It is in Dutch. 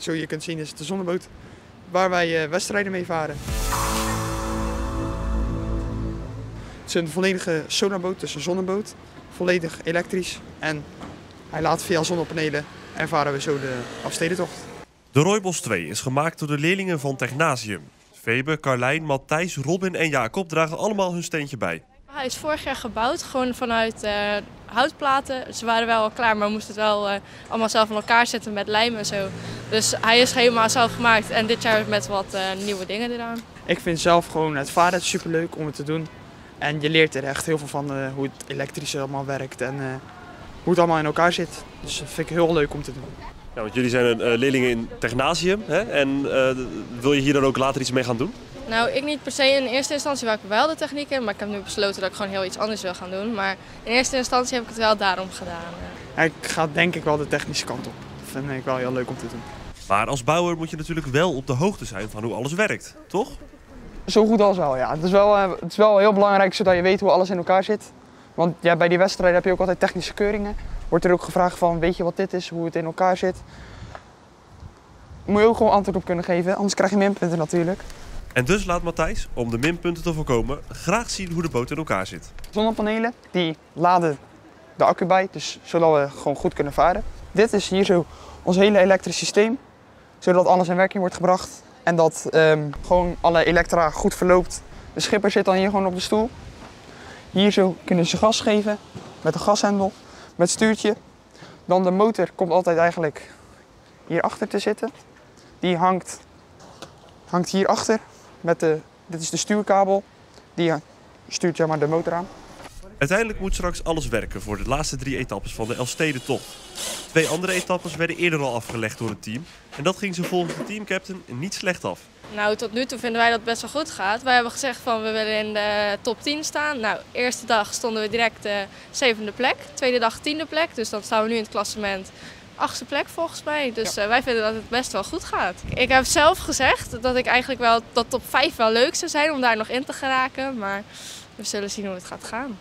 zo je kunt zien is het de zonneboot waar wij wedstrijden mee varen. Het is een volledige sonarboot, dus een zonneboot. Volledig elektrisch en hij laat via zonnepanelen en varen we zo de Elfstedentocht. De Rooibos 2 is gemaakt door de leerlingen van Technasium. Febe, Carlijn, Matthijs, Robin en Jacob dragen allemaal hun steentje bij. Hij is vorig jaar gebouwd, gewoon vanuit houtplaten. Ze waren wel al klaar, maar we moesten het wel allemaal zelf in elkaar zetten met lijm en zo. Dus hij is helemaal zelf gemaakt en dit jaar met wat nieuwe dingen eraan. Ik vind zelf gewoon het varen superleuk om het te doen. En je leert er echt heel veel van hoe het elektrische allemaal werkt en hoe het allemaal in elkaar zit. Dus dat vind ik heel leuk om te doen. Ja, want jullie zijn leerlingen in Technasium, hè? En wil je hier dan ook later iets mee gaan doen? Nou, ik niet per se. In eerste instantie wou ik wel de techniek in, maar ik heb nu besloten dat ik gewoon heel iets anders wil gaan doen. Maar in eerste instantie heb ik het wel daarom gedaan. Ik ga denk ik wel de technische kant op. Dat vind ik wel heel leuk om te doen. Maar als bouwer moet je natuurlijk wel op de hoogte zijn van hoe alles werkt, toch? Zo goed als wel, ja. Het is wel heel belangrijk zodat je weet hoe alles in elkaar zit. Want ja, bij die wedstrijden heb je ook altijd technische keuringen. Wordt er ook gevraagd van, weet je wat dit is, hoe het in elkaar zit. Moet je ook gewoon antwoord op kunnen geven, anders krijg je minpunten natuurlijk. En dus laat Matthijs, om de minpunten te voorkomen, graag zien hoe de boot in elkaar zit. Zonnepanelen, die laden de accu bij, dus zodat we gewoon goed kunnen varen. Dit is hier zo ons hele elektrisch systeem, zodat alles in werking wordt gebracht. En dat gewoon alle elektra goed verloopt. De schipper zit dan hier gewoon op de stoel. Hier zo kunnen ze gas geven met een gashendel, met stuurtje. Dan de motor komt altijd eigenlijk hier achter te zitten. Die hangt hier achter. Dit is de stuurkabel. Die stuurt zeg maar de motor aan. Uiteindelijk moet straks alles werken voor de laatste 3 etappes van de Elfstedentocht. 2 andere etappes werden eerder al afgelegd door het team. En dat ging ze volgens de teamcaptain niet slecht af. Nou, tot nu toe vinden wij dat het best wel goed gaat. Wij hebben gezegd van we willen in de top 10 staan. Nou, eerste dag stonden we direct 7e plek. Tweede dag 10e plek. Dus dan staan we nu in het klassement 8e plek volgens mij. Dus wij vinden dat het best wel goed gaat. Ik heb zelf gezegd dat ik eigenlijk wel dat top 5 wel leuk zou zijn om daar nog in te geraken. Maar we zullen zien hoe het gaat gaan.